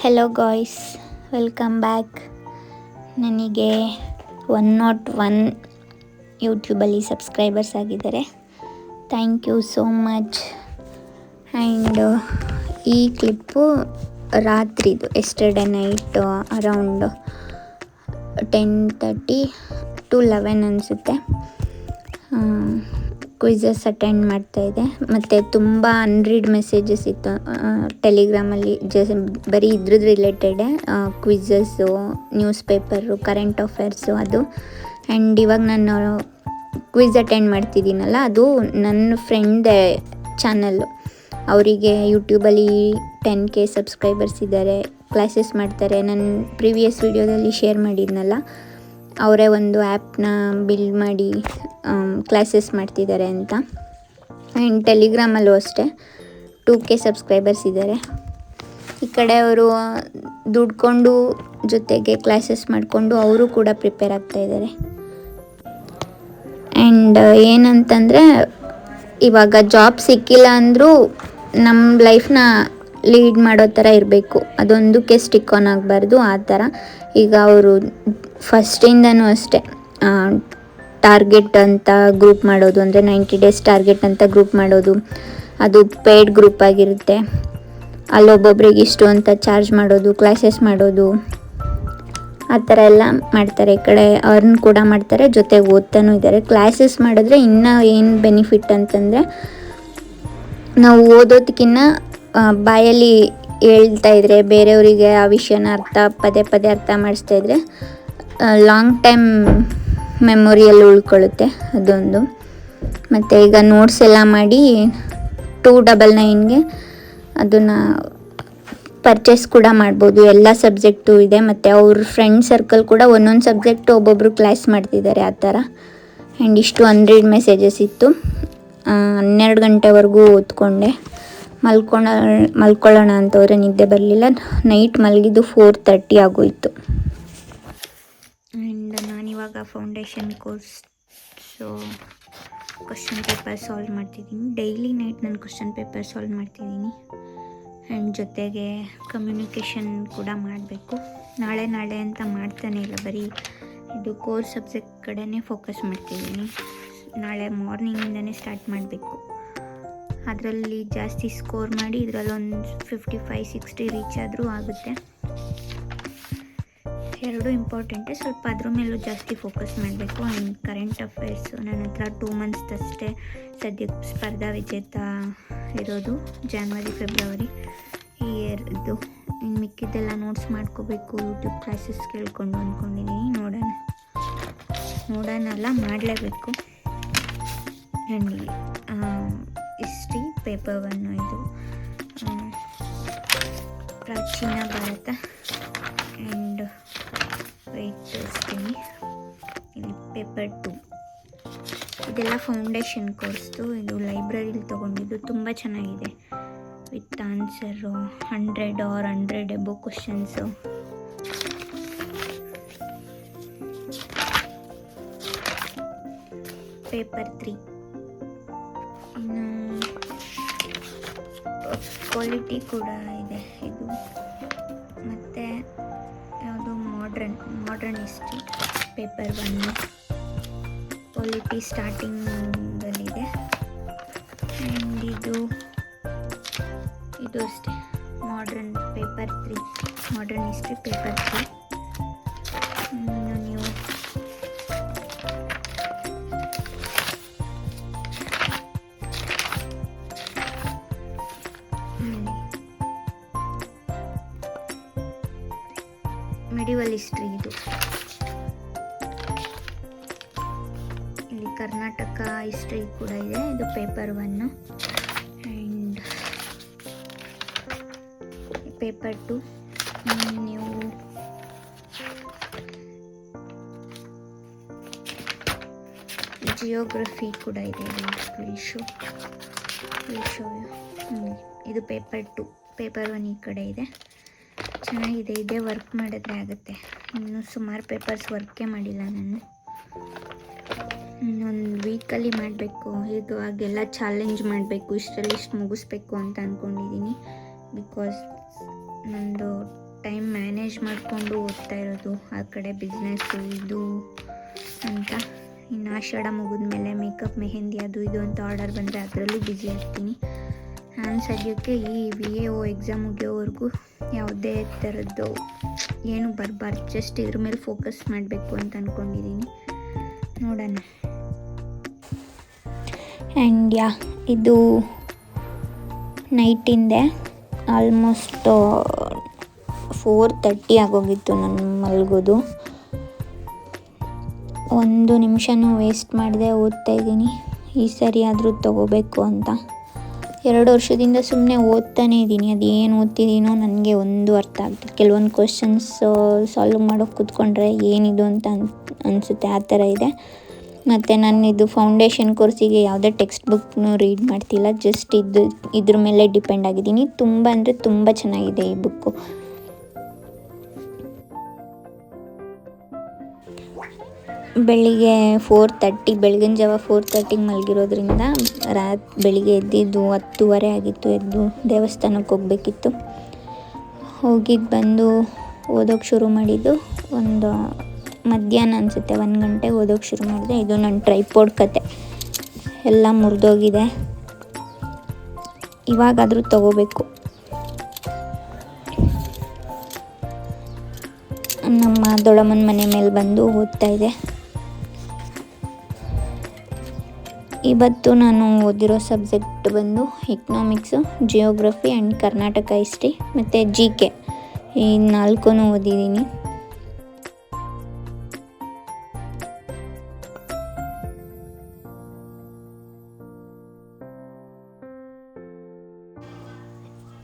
Hello guys, welcome back. ನನಗೆ 101 ಯೂಟ್ಯೂಬಲ್ಲಿ subscribers ಆಗಿದ್ದಾರೆ. Thank you so much. And ಈ ಕ್ಲಿಪ್ಪು ರಾತ್ರಿದು, ಎಸ್ಟರ್ಡೇ ನೈಟ್ ಅರೌಂಡ್ 10:30 to 11 ಅನಿಸುತ್ತೆ. ಕ್ವಿಝಸ್ ಅಟೆಂಡ್ ಮಾಡ್ತಾಯಿದ್ದೆ. ಮತ್ತು ತುಂಬ ಅನ್ರೀಡ್ ಮೆಸೇಜಸ್ ಇತ್ತು ಟೆಲಿಗ್ರಾಮಲ್ಲಿ, ಬರೀ ಇದ್ರದ್ದು ರಿಲೇಟೆಡೇ, ಕ್ವಿಝಸ್ಸು, ನ್ಯೂಸ್ ಪೇಪರು, ಕರೆಂಟ್ ಅಫೇರ್ಸು ಅದು. ಆ್ಯಂಡ್ ಇವಾಗ ನಾನು ಕ್ವಿಝ್ ಅಟೆಂಡ್ ಮಾಡ್ತಿದ್ದೀನಲ್ಲ, ಅದು ನನ್ನ ಫ್ರೆಂಡ್ ಚಾನಲ್ಲು. ಅವರಿಗೆ ಯೂಟ್ಯೂಬಲ್ಲಿ 10K ಸಬ್ಸ್ಕ್ರೈಬರ್ಸ್ ಇದ್ದಾರೆ, ಕ್ಲಾಸಸ್ ಮಾಡ್ತಾರೆ. ನನ್ನ ಪ್ರೀವಿಯಸ್ ವೀಡಿಯೋದಲ್ಲಿ ಶೇರ್ ಮಾಡಿದ್ನಲ್ಲ, ಅವರೇ ಒಂದು ಆ್ಯಪ್ನ ಬಿಲ್ಡ್ ಮಾಡಿ ಕ್ಲಾಸಸ್ ಮಾಡ್ತಿದ್ದಾರೆ ಅಂತ. ಆ್ಯಂಡ್ ಟೆಲಿಗ್ರಾಮಲ್ಲೂ ಅಷ್ಟೇ 2K ಸಬ್ಸ್ಕ್ರೈಬರ್ಸ್ ಇದ್ದಾರೆ. ಈ ಕಡೆ ಅವರು ದುಡ್ಕೊಂಡು ಜೊತೆಗೆ ಕ್ಲಾಸಸ್ ಮಾಡಿಕೊಂಡು ಅವರು ಕೂಡ ಪ್ರಿಪೇರ್ ಆಗ್ತಾಯಿದ್ದಾರೆ. ಆ್ಯಂಡ್ ಏನಂತಂದರೆ, ಇವಾಗ ಜಾಬ್ ಸಿಕ್ಕಿಲ್ಲ ಅಂದರೂ ನಮ್ಮ ಲೈಫ್ನ ಲೀಡ್ ಮಾಡೋ ಥರ ಇರಬೇಕು, ಅದೊಂದಕ್ಕೆ ಸ್ಟಿಕ್ ಆನ್ ಆಗಬಾರ್ದು. ಆ ಥರ ಈಗ ಅವರು ಫಸ್ಟಿಂದನೂ ಅಷ್ಟೇ ಟಾರ್ಗೆಟ್ ಅಂತ ಗ್ರೂಪ್ ಮಾಡೋದು, ಅಂದರೆ 90 days ಟಾರ್ಗೆಟ್ ಅಂತ ಗ್ರೂಪ್ ಮಾಡೋದು, ಅದು ಪೇಯ್ಡ್ ಗ್ರೂಪ್ ಆಗಿರುತ್ತೆ. ಅಲ್ಲೊಬ್ಬೊಬ್ರಿಗೆ ಇಷ್ಟು ಅಂತ ಚಾರ್ಜ್ ಮಾಡೋದು, ಕ್ಲಾಸಸ್ ಮಾಡೋದು, ಆ ಥರ ಎಲ್ಲ ಮಾಡ್ತಾರೆ. ಈ ಕಡೆ ಅರ್ನ್ ಕೂಡ ಮಾಡ್ತಾರೆ, ಜೊತೆಗೆ ಓದ್ತಾನೂ ಇದ್ದಾರೆ. ಕ್ಲಾಸಸ್ ಮಾಡಿದ್ರೆ ಇನ್ನೂ ಏನು ಬೆನಿಫಿಟ್ ಅಂತಂದರೆ, ನಾವು ಓದೋದಕ್ಕಿಂತ ಬಾಯಲ್ಲಿ ಹೇಳ್ತಾಯಿದ್ರೆ, ಬೇರೆಯವರಿಗೆ ಆ ವಿಷಯನ ಪದೇ ಪದೇ ಅರ್ಥ ಮಾಡಿಸ್ತಾಯಿದ್ರೆ ಲಾಂಗ್ ಟೈಮ್ ಮೆಮೊರಿಯಲ್ಲಿ ಉಳ್ಕೊಳ್ಳುತ್ತೆ, ಅದೊಂದು. ಮತ್ತು ಈಗ ನೋಟ್ಸ್ ಎಲ್ಲ ಮಾಡಿ 299ಗೆ ಅದನ್ನು ಪರ್ಚೇಸ್ ಕೂಡ ಮಾಡ್ಬೋದು. ಎಲ್ಲ ಸಬ್ಜೆಕ್ಟು ಇದೆ. ಮತ್ತು ಅವ್ರ ಫ್ರೆಂಡ್ ಸರ್ಕಲ್ ಕೂಡ ಒಂದೊಂದು ಸಬ್ಜೆಕ್ಟು ಒಬ್ಬೊಬ್ಬರು ಕ್ಲಾಸ್ ಮಾಡ್ತಿದ್ದಾರೆ, ಆ ಥರ. ಆ್ಯಂಡ್ ಇಷ್ಟು ಅನ್ರೀಡ್ ಮೆಸೇಜಸ್ ಇತ್ತು. 12 ಗಂಟೆವರೆಗೂ ಓದ್ಕೊಂಡೆ. ಮಲ್ಕೊಳ್ಳೋಣ ಅಂತವ್ರೆ ನಿದ್ದೆ ಬರಲಿಲ್ಲ. ನೈಟ್ ಮಲಗಿದ್ದು 4:30 ಆಗೋಯಿತು. ಆ್ಯಂಡ್ ನಾನಿವಾಗ foundation course question paper solve ಮಾಡ್ತಿದ್ದೀನಿ. ಡೈಲಿ ನೈಟ್ ನಾನು ಕ್ವಶನ್ ಪೇಪರ್ ಸಾಲ್ವ್ ಮಾಡ್ತಿದ್ದೀನಿ. ಆ್ಯಂಡ್ ಜೊತೆಗೆ ಕಮ್ಯುನಿಕೇಷನ್ ಕೂಡ ಮಾಡಬೇಕು. ನಾಳೆ ಅಂತ ಮಾಡ್ತಾನೆ ಇಲ್ಲ, ಬರೀ ಇದು ಕೋರ್ ಸಬ್ಜೆಕ್ಟ್ ಕಡೆನೇ ಫೋಕಸ್ ಮಾಡ್ತಿದ್ದೀನಿ. ನಾಳೆ ಮಾರ್ನಿಂಗಿಂದನೇ ಸ್ಟಾರ್ಟ್ ಮಾಡಬೇಕು. ಅದರಲ್ಲಿ ಜಾಸ್ತಿ ಸ್ಕೋರ್ ಮಾಡಿ ಇದರಲ್ಲೊಂದು 55-60 ರೀಚ್ ಆದರೂ ಆಗುತ್ತೆ. ಎರಡೂ ಇಂಪಾರ್ಟೆಂಟೇ, ಸ್ವಲ್ಪ ಅದ್ರ ಮೇಲೂ ಜಾಸ್ತಿ ಫೋಕಸ್ ಮಾಡಬೇಕು. ಆ್ಯಂಡ್ ಕರೆಂಟ್ ಅಫೇರ್ಸು ನನ್ನ ಹತ್ರ 2 months ಅಷ್ಟೇ ಸದ್ಯಕ್ಕೆ ಸ್ಪರ್ಧಾ ವಿಜೇತ ಇರೋದು, January February ಈ ಇಯರ್ದು. ಇನ್ನು ಮಿಕ್ಕಿದ್ದೆಲ್ಲ ನೋಟ್ಸ್ ಮಾಡ್ಕೋಬೇಕು, ಯೂಟ್ಯೂಬ್ ಕ್ಲಾಸಸ್ ಕೇಳ್ಕೊಂಡು ಅಂದ್ಕೊಂಡಿದ್ದೀನಿ. ನೋಡೋಣಲ್ಲ, ಮಾಡಲೇಬೇಕು. ಆ್ಯಂಡ್ ಹಿಸ್ಟ್ರಿ ಪೇಪರ್ 1 ಇದು ಪ್ರಾಚೀನ ಭಾರತ. ಆ್ಯಂಡ್ ವೆಯ್ಟ್ ತೋರಿಸ್ತೀನಿ, ಇಲ್ಲಿ ಪೇಪರ್ 2. ಇದೆಲ್ಲ ಫೌಂಡೇಶನ್ ಕೋರ್ಸ್ದು. ಇದು ಲೈಬ್ರರಿಲಿ ತೊಗೊಂಡಿದ್ದು, ತುಂಬ ಚೆನ್ನಾಗಿದೆ. With answer 100 or 100 above questions. Paper 3 ಇನ್ನು ಕ್ವಾಲಿಟಿ ಕೂಡ ಇದೆ ಇದು. ಮತ್ತು ಯಾವುದು ಮಾಡ್ರನ್ ಹಿಸ್ಟ್ರಿ ಪೇಪರ್ 1 ಕ್ವಾಲಿಟಿ ಸ್ಟಾರ್ಟಿಂಗಲ್ಲಿದೆ. ಆ್ಯಂಡ್ ಇದು ಅಷ್ಟೇ modern paper 3, modern history paper 3. ನೀವು ಮೆಡಿವಲ್ ಹಿಸ್ಟ್ರಿ ಇದು. ಇಲ್ಲಿ ಕರ್ನಾಟಕ ಹಿಸ್ಟ್ರಿ ಕೂಡ ಇದೆ, ಇದು ಪೇಪರ್ 1. ಆ್ಯಂಡ್ ಪೇಪರ್ 2 ನೀವು ಜಿಯೋಗ್ರಫಿ ಕೂಡ ಇದೆ. ಇದು ಪೇಪರ್ 2, ಪೇಪರ್ 1 ಈ ಕಡೆ ಇದೆ. ಚೆನ್ನಾಗಿದೆ, ಇದೇ ವರ್ಕ್ ಮಾಡಿದ್ರೆ ಆಗುತ್ತೆ. ಇನ್ನು ಸುಮಾರು ಪೇಪರ್ಸ್ ವರ್ಕೇ ಮಾಡಿಲ್ಲ ನಾನು. ಇನ್ನೊಂದು ವೀಕಲ್ಲಿ ಮಾಡಬೇಕು. ಹೇಗೂ ಹಾಗೆಲ್ಲ ಚಾಲೆಂಜ್ ಮಾಡಬೇಕು, ಇಷ್ಟು ಮುಗಿಸ್ಬೇಕು ಅಂತ ಅಂದ್ಕೊಂಡಿದ್ದೀನಿ. ಬಿಕಾಸ್ ನಂದು ಟೈಮ್ ಮ್ಯಾನೇಜ್ ಮಾಡಿಕೊಂಡು ಓದ್ತಾ ಇರೋದು. ಆ ಕಡೆ ಬಿಸ್ನೆಸ್ಸು ಇದು ಅಂತ. ಇನ್ನು ಆಷಾಢ ಮುಗಿದ್ಮೇಲೆ ಮೇಕಪ್, ಮೆಹಂದಿ ಅದು ಇದು ಅಂತ ಆರ್ಡರ್ ಬಂದರೆ ಅದರಲ್ಲೂ ಬ್ಯುಸಿ ಆಗ್ತೀನಿ. ನಾನು ಸದ್ಯಕ್ಕೆ ಈ VAO ಎಕ್ಸಾಮ್ ಮುಗಿಯೋವರೆಗೂ ಯಾವುದೇ ಥರದ್ದು ಏನು ಬರಬಾರ್ದು, ಜಸ್ಟ್ ಇದ್ರ ಮೇಲೆ ಫೋಕಸ್ ಮಾಡಬೇಕು ಅಂತ ಅಂದ್ಕೊಂಡಿದ್ದೀನಿ. ನೋಡೋಣ. ಆ್ಯಂಡ್ ಇದು ನೈಟಿಂದೆ ಆಲ್ಮೋಸ್ಟ್ 4:30 ಆಗೋಗಿತ್ತು ನಾನು ಮಲಗೋದು. 1 ನಿಮಿಷನೂ ವೇಸ್ಟ್ ಮಾಡದೆ ಓದ್ತಾ ಇದ್ದೀನಿ. ಈ ಸರಿ ಆದರೂ ತೊಗೋಬೇಕು ಅಂತ 2 ವರ್ಷದಿಂದ ಸುಮ್ಮನೆ ಓದ್ತಾನೇ ಇದ್ದೀನಿ. ಅದೇನು ಓದ್ತಿದ್ದೀನೋ ನನಗೆ ಒಂದು ಅರ್ಥ ಆಗ್ತದೆ. ಕೆಲವೊಂದು ಕ್ವಶನ್ಸ್ ಸಾಲ್ವ್ ಮಾಡೋಕ್ಕೆ ಕೂತ್ಕೊಂಡ್ರೆ ಏನಿದು ಅಂತ ಅನಿಸುತ್ತೆ, ಆ ಥರ ಇದೆ. ಮತ್ತು ನಾನು ಇದು ಫೌಂಡೇಶನ್ ಕೋರ್ಸಿಗೆ ಯಾವುದೇ ಟೆಕ್ಸ್ಟ್ ಬುಕ್ನು ರೀಡ್ ಮಾಡ್ತಿಲ್ಲ, ಜಸ್ಟ್ ಇದ್ರ ಮೇಲೆ ಡಿಪೆಂಡ್ ಆಗಿದ್ದೀನಿ. ತುಂಬ ಅಂದರೆ ತುಂಬ ಚೆನ್ನಾಗಿದೆ ಈ ಬುಕ್ಕು. ಬೆಳಿಗ್ಗೆ 4:30 ಬೆಳಗಿನ ಜಾವ 4:30 ಮಲಗಿರೋದ್ರಿಂದ ಬೆಳಿಗ್ಗೆ ಎದ್ದಿದ್ದು 10:30 ಆಗಿತ್ತು. ಎದ್ದು ದೇವಸ್ಥಾನಕ್ಕೆ ಹೋಗಬೇಕಿತ್ತು. ಹೋಗಿದ್ದು ಬಂದು ಓದೋಕ್ಕೆ ಶುರು ಮಾಡಿದ್ದು ಒಂದು ಮಧ್ಯಾಹ್ನ ಅನಿಸುತ್ತೆ, 1 ಗಂಟೆಗೆ ಓದೋಕ್ಕೆ ಶುರು ಮಾಡಿದೆ. ಇದು ನನ್ನ ಟ್ರೈಪೋಡ್ ಕತೆ ಎಲ್ಲ ಮುರಿದೋಗಿದೆ. ಇವಾಗಾದರೂ ತೊಗೋಬೇಕು. ನಮ್ಮ ದೊಡ್ಡಮ್ಮನ ಮನೆ ಮೇಲೆ ಬಂದು ಓದ್ತಾ ಇದೆ. ಇವತ್ತು ನಾನು ಓದಿರೋ ಸಬ್ಜೆಕ್ಟ್ ಬಂದು economics, geography and Karnataka history ಮತ್ತು GK, ಈ 4 ಓದಿದ್ದೀನಿ.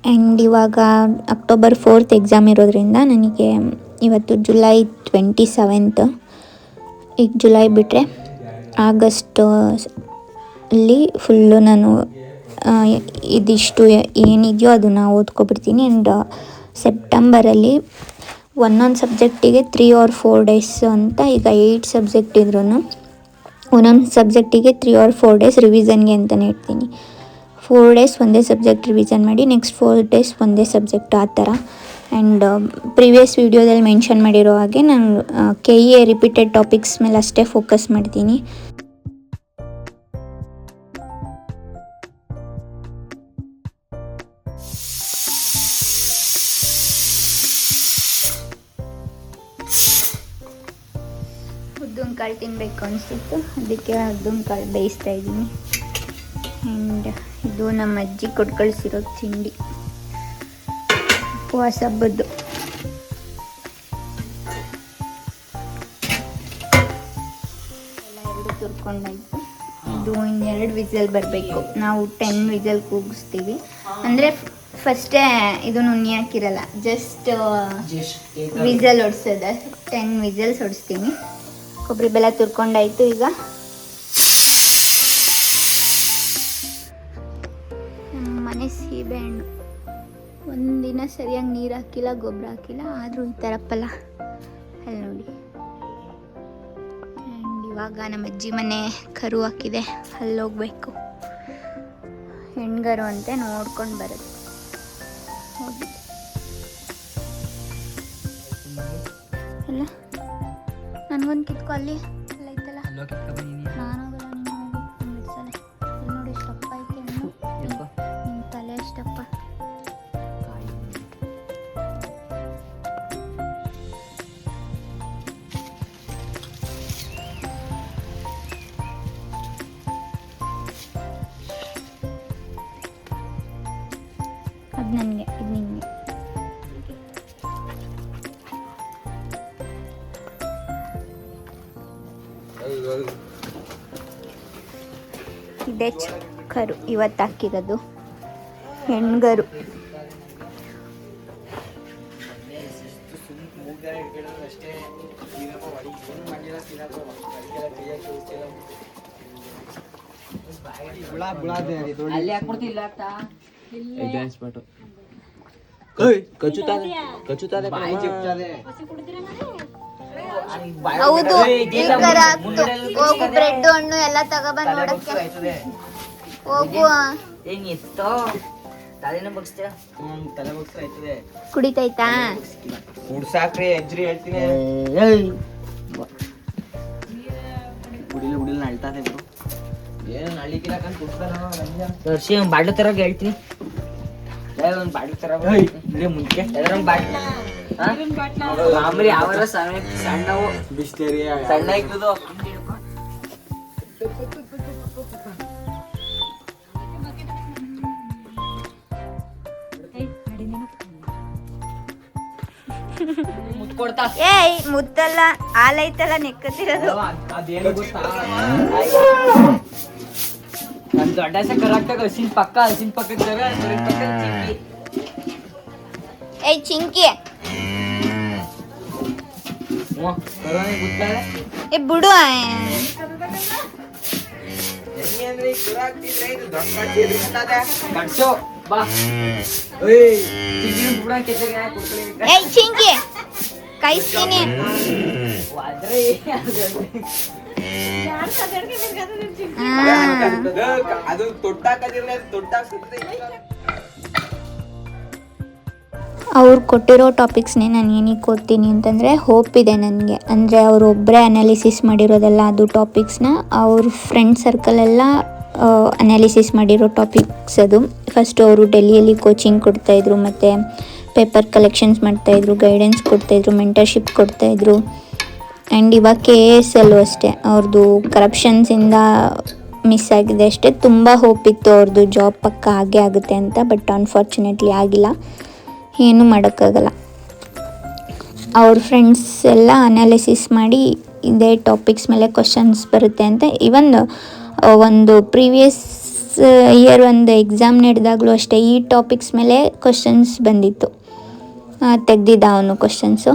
ಆ್ಯಂಡ್ ಇವಾಗ October 4th ಎಕ್ಸಾಮ್ ಇರೋದ್ರಿಂದ ನನಗೆ ಇವತ್ತು July 27th. ಈಗ ಜುಲೈ ಬಿಟ್ಟರೆ ಆಗಸ್ಟ್ ಅಲ್ಲಿ ಫುಲ್ಲು ನಾನು ಇದಿಷ್ಟು ಏನಿದೆಯೋ ಅದನ್ನು ಓದ್ಕೊಬಿಡ್ತೀನಿ. ಆ್ಯಂಡ್ ಸೆಪ್ಟೆಂಬರಲ್ಲಿ ಒಂದೊಂದು ಸಬ್ಜೆಕ್ಟಿಗೆ 3 or 4 days ಅಂತ. ಈಗ 8 ಸಬ್ಜೆಕ್ಟ್ ಇದ್ರೂ ಒಂದೊಂದು ಸಬ್ಜೆಕ್ಟಿಗೆ 3 or 4 days ರಿವಿಷನ್ಗೆ ಅಂತಲೇ ಇಡ್ತೀನಿ. 4 days ಒಂದೇ ಸಬ್ಜೆಕ್ಟ್ ರಿವಿಷನ್ ಮಾಡಿ, ನೆಕ್ಸ್ಟ್ 4 days ಒಂದೇ ಸಬ್ಜೆಕ್ಟ್, ಆ ಥರ. ಆ್ಯಂಡ್ ಪ್ರಿವಿಯಸ್ ವೀಡಿಯೋದಲ್ಲಿ ಮೆನ್ಷನ್ ಮಾಡಿರೋ ಹಾಗೆ ನಾನು KEA ರಿಪೀಟೆಡ್ ಟಾಪಿಕ್ಸ್ ಮೇಲೆ ಅಷ್ಟೇ ಫೋಕಸ್ ಮಾಡ್ತೀನಿ. ಉದ್ದಿನ ಕಾಳು ತಿನ್ನಬೇಕು ಅನಿಸಿತ್ತು, ಅದಕ್ಕೆ ಉದ್ದಿನ ಕಾಳು ಬೇಯಿಸ್ತಾ ಇದ್ದೀನಿ. ಆ್ಯಂಡ್ ಇದು ನಮ್ಮ ಅಜ್ಜಿ ಕೊಟ್ಟು ಕಳಿಸಿರೋ ತಿಂಡಿ, ಉಪವಾಸ ಹಬ್ಬದ್ದು. ಎಲ್ಲ 2 ತುರ್ಕೊಂಡಾಯ್ತು. ಇದು ಇನ್ನೆರಡು ವಿಸಲ್ ಬರಬೇಕು. ನಾವು 10 ವಿಸಲ್ ಕೂಗಿಸ್ತೀವಿ. ಅಂದರೆ ಫಸ್ಟೇ ಇದು ನುಣ್ಣಿ ಹಾಕಿರಲ್ಲ, ಜಸ್ಟ್ ವಿಸಲ್ ಹೊಡ್ಸೋದ. 10 ವಿಸಲ್ಸ್ ಹೊಡಿಸ್ತೀನಿ. ಕೊಬ್ಬರಿ ಬೆಲ್ಲ ತುರ್ಕೊಂಡಾಯ್ತು. ಈಗ ಮನೆ ಸೀಬೆಹಣ್ಣು ಒಂದಿನ ಸರಿಯಾಗಿ ನೀರು ಹಾಕಿಲ್ಲ, ಗೊಬ್ಬರ ಹಾಕಿಲ್ಲ, ಆದರೂ ಈ ಥರ ಫಲ ಅಲ್ಲಿ ನೋಡಿ. ಆ್ಯಂಡ್ ಇವಾಗ ನಮ್ಮ ಅಜ್ಜಿ ಮನೆ ಕರು ಹಾಕಿದೆ, ಅಲ್ಲಿ ಹೋಗ್ಬೇಕು. ಹೆಣ್ಗರು ಅಂತೆ, ನೋಡ್ಕೊಂಡು ಬರೋದು. ಹೋಗಿ ಎಲ್ಲ ನನಗೊಂದು ಕಿತ್ಕೊ, ಅಲ್ಲಿ ಎಲ್ಲ ಐತಲ್ಲ. ನಾನು ಹೋಗಲ್ಲ, ನೀನು ಹೋಗು. ಬಿಡ್ಸಲ್ಲ. ಇಲ್ಲಿ ನೋಡಿ ಎಷ್ಟಪ್ಪ ಐತೆ ಹಣ್ಣು, ನಿಮ್ಮ ತಲೆ ಎಷ್ಟಪ್ಪ. ಅದು ನನಗೆ, ಇದು ನಿಮಗೆ. ಇದೇ ಕರು ಇವತ್ತು ಹಾಕಿರೋದು, ಹೆಣ್ಗರು. ಹೌದು, ಹೋಗು ಬ್ರೆಡ್ ಹಣ್ಣು ಎಲ್ಲ ತಗೊಬಂದು ನೋಡಕ್ಕೆ ಹೋಗು. ತಲೆನ ಬಗ್ಸ್ತೀರಾ? ತಲೆ ಬಗ್ಸ್ರೆ ಆಯ್ತದೆ. ಕುಡಿತೈತಾ? ಕುಡ್ಸಾಕ್ರಿ ಅಜ್ರಿ ಹೇಳ್ತೀನಿ. ಕುಡಿಲಿಲ್ಲ ಅಳ್ತಾನೆ ಬಿಡು. ಏನು ನಳಿಕಿಲ್ಲ ಕಂತ ಕುಡ್ಸ್ತಾನ ಬಾಟ್ಲು ತರಗೆ ಹೇಳ್ತೀನಿ. ಒಂದು ಬಾಟ್ಲು ತರ ಮುಂಚೆ ಬಾಟ್ಲು ಮಾಮೂಲಿ ಯಾವಾರ ಸಣ್ಣವು ಬಿಸ್ಲೇರಿ ಸಣ್ಣ ಇದ್ದದು. ಏಯ್ ಮುದ್ದಲ್ಲ ಹಾಲೈತಲ್ಲ ನೆಕ್ಕತ್ತಿರೋದು. ಅದೇನು ಗೊತ್ತಾ ನನ್ ದೊಡ್ಡ ಕರೆಕ್ಟಾಗ ಹಸಿನ ಪಕ್ಕದ ಏಯ್ ಚಿಂಕಿ ಏ ಬಿಡು. ಏಯ್ ಚಿಂಕಿ ಕಾಯಿಸ್ತೀನಿ. ಅದು ತೊಟ್ಟಾಕದಿರ್ಲಿ, ತೊಟ್ಟಾಕ್ಸುತ್ತೆ. ಅವ್ರು ಕೊಟ್ಟಿರೋ ಟಾಪಿಕ್ಸ್ನೇ ನಾನು ಏನಕ್ಕೆ ಓದ್ತೀನಿ ಅಂತಂದರೆ ಹೋಪ್ ಇದೆ ನನಗೆ. ಅಂದರೆ ಅವರು ಒಬ್ಬರೇ ಅನಾಲಿಸಿಸ್ ಮಾಡಿರೋದಲ್ಲ ಅದು ಟಾಪಿಕ್ಸ್ನ, ಅವ್ರ ಫ್ರೆಂಡ್ ಸರ್ಕಲೆಲ್ಲ ಅನಾಲಿಸಿಸ್ ಮಾಡಿರೋ ಟಾಪಿಕ್ಸ್ ಅದು. ಫಸ್ಟು ಅವರು ಡೆಲ್ಲಿಯಲ್ಲಿ ಕೋಚಿಂಗ್ ಕೊಡ್ತಾಯಿದ್ರು, ಮತ್ತು ಪೇಪರ್ ಕಲೆಕ್ಷನ್ಸ್ ಮಾಡ್ತಾಯಿದ್ರು, ಗೈಡೆನ್ಸ್ ಕೊಡ್ತಾಯಿದ್ರು, ಮೆಂಟರ್ಶಿಪ್ ಕೊಡ್ತಾಯಿದ್ರು. ಆ್ಯಂಡ್ ಇವಾಗ KAS ಅಲ್ಲೂ ಅಷ್ಟೇ ಅವ್ರದ್ದು ಕರಪ್ಷನ್ಸಿಂದ ಮಿಸ್ ಆಗಿದೆ ಅಷ್ಟೇ. ತುಂಬ ಹೋಪ್ ಇತ್ತು ಅವ್ರದ್ದು ಜಾಬ್ ಪಕ್ಕ ಆಗೇ ಆಗುತ್ತೆ ಅಂತ, ಬಟ್ ಅನ್ಫಾರ್ಚುನೇಟ್ಲಿ ಆಗಿಲ್ಲ. ಏನೂ ಮಾಡೋಕ್ಕಾಗಲ್ಲ. ಅವ್ರ ಫ್ರೆಂಡ್ಸ್ ಎಲ್ಲ ಅನಾಲಿಸಿಸ್ ಮಾಡಿ ಇದೇ ಟಾಪಿಕ್ಸ್ ಮೇಲೆ ಕ್ವಶನ್ಸ್ ಬರುತ್ತೆ ಅಂತ. ಇವನ್ ಒಂದು ಪ್ರೀವಿಯಸ್ ಇಯರ್ ಒಂದು ಎಕ್ಸಾಮ್ ನಡೆದಾಗಲೂ ಅಷ್ಟೇ ಈ ಟಾಪಿಕ್ಸ್ ಮೇಲೆ ಕ್ವಶನ್ಸ್ ಬಂದಿತ್ತು, ತೆಗ್ದಿದ್ದ ಅವನು ಕ್ವಶನ್ಸು.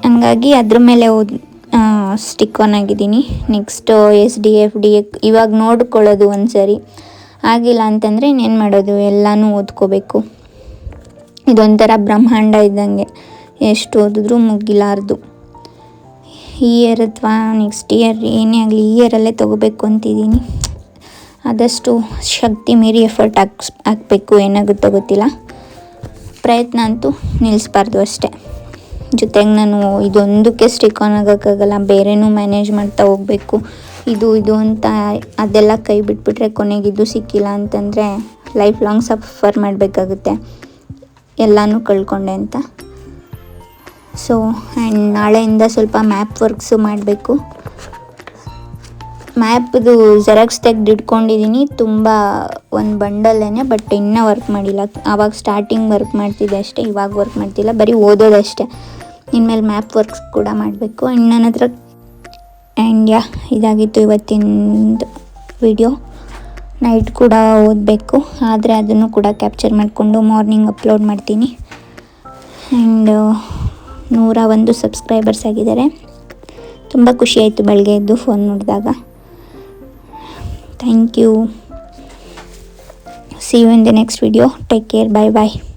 ಹಂಗಾಗಿ ಅದ್ರ ಮೇಲೆ ಸ್ಟಿಕ್ ಆನ್ ಆಗಿದ್ದೀನಿ. ನೆಕ್ಸ್ಟು SDF DA ಇವಾಗ ನೋಡ್ಕೊಳ್ಳೋದು ಒಂದು ಸರಿ, ಆಗಿಲ್ಲ ಅಂತಂದರೆ ಇನ್ನೇನು ಮಾಡೋದು, ಎಲ್ಲನೂ ಓದ್ಕೋಬೇಕು. ಇದೊಂಥರ ಬ್ರಹ್ಮಾಂಡ ಇದ್ದಂಗೆ, ಎಷ್ಟು ಓದಿದ್ರೂ ಮುಗಿಲಾರ್ದು. ಈ ಇಯರ್ ಅಥವಾ ನೆಕ್ಸ್ಟ್ ಇಯರ್ ಏನೇ ಆಗಲಿ ಈ ಇಯರಲ್ಲೇ ತೊಗೋಬೇಕು ಅಂತಿದ್ದೀನಿ. ಆದಷ್ಟು ಶಕ್ತಿ ಮೀರಿ ಎಫರ್ಟ್ ಹಾಕಬೇಕು, ಏನಾಗುತ್ತೋ ಗೊತ್ತಿಲ್ಲ. ಪ್ರಯತ್ನ ಅಂತೂ ನಿಲ್ಲಿಸ್ಬಾರ್ದು ಅಷ್ಟೇ. ಜೊತೆಗೆ ನಾನು ಇದೊಂದಕ್ಕೆ ಸ್ಟಿಕ್ ಆನ್ ಆಗೋಕ್ಕಾಗಲ್ಲ, ಬೇರೆನೂ ಮ್ಯಾನೇಜ್ ಮಾಡ್ತಾ ಹೋಗಬೇಕು. ಇದು ಅಂತ ಅದೆಲ್ಲ ಕೈ ಬಿಟ್ಬಿಟ್ರೆ ಕೊನೆಗೆ ಇದು ಸಿಕ್ಕಿಲ್ಲ ಅಂತಂದರೆ ಲೈಫ್ ಲಾಂಗ್ ಸಫರ್ ಮಾಡಬೇಕಾಗುತ್ತೆ, ಎಲ್ಲನೂ ಕಳ್ಕೊಂಡೆ ಅಂತ. ಸೊ ಆ್ಯಂಡ್ ನಾಳೆಯಿಂದ ಸ್ವಲ್ಪ ಮ್ಯಾಪ್ ವರ್ಕ್ಸು ಮಾಡಬೇಕು. ಮ್ಯಾಪ್ದು ಜೆರಾಕ್ಸ್ ತೆಗೆದು ಇಟ್ಕೊಂಡಿದ್ದೀನಿ ತುಂಬ, ಒಂದು ಬಂಡಲ್ಲೇನೆ, ಬಟ್ ಇನ್ನೂ ವರ್ಕ್ ಮಾಡಿಲ್ಲ. ಆವಾಗ ಸ್ಟಾರ್ಟಿಂಗ್ ವರ್ಕ್ ಮಾಡ್ತಿದ್ದೆ ಅಷ್ಟೇ, ಇವಾಗ ವರ್ಕ್ ಮಾಡ್ತಿಲ್ಲ, ಬರೀ ಓದೋದಷ್ಟೇ. ಇನ್ಮೇಲೆ ಮ್ಯಾಪ್ ವರ್ಕ್ಸ್ ಕೂಡ ಮಾಡಬೇಕು. ಆ್ಯಂಡ್ ನನ್ನ ಹತ್ರ ಇದಾಗಿತ್ತು ಇವತ್ತಿನ ವಿಡಿಯೋ. ನೈಟ್ ಕೂಡ ಓದಬೇಕು, ಆದರೆ ಅದನ್ನು ಕೂಡ ಕ್ಯಾಪ್ಚರ್ ಮಾಡಿಕೊಂಡು ಮಾರ್ನಿಂಗ್ ಅಪ್ಲೋಡ್ ಮಾಡ್ತೀನಿ. ಆ್ಯಂಡ್ 101 ಸಬ್ಸ್ಕ್ರೈಬರ್ಸ್ ಆಗಿದ್ದಾರೆ. ತುಂಬ ಖುಷಿಯಾಯಿತು ಬೆಳಗ್ಗೆ ಎದ್ದು ಫೋನ್ ನೋಡಿದಾಗ. Thank you. See you in the next video. Take care. Bye bye.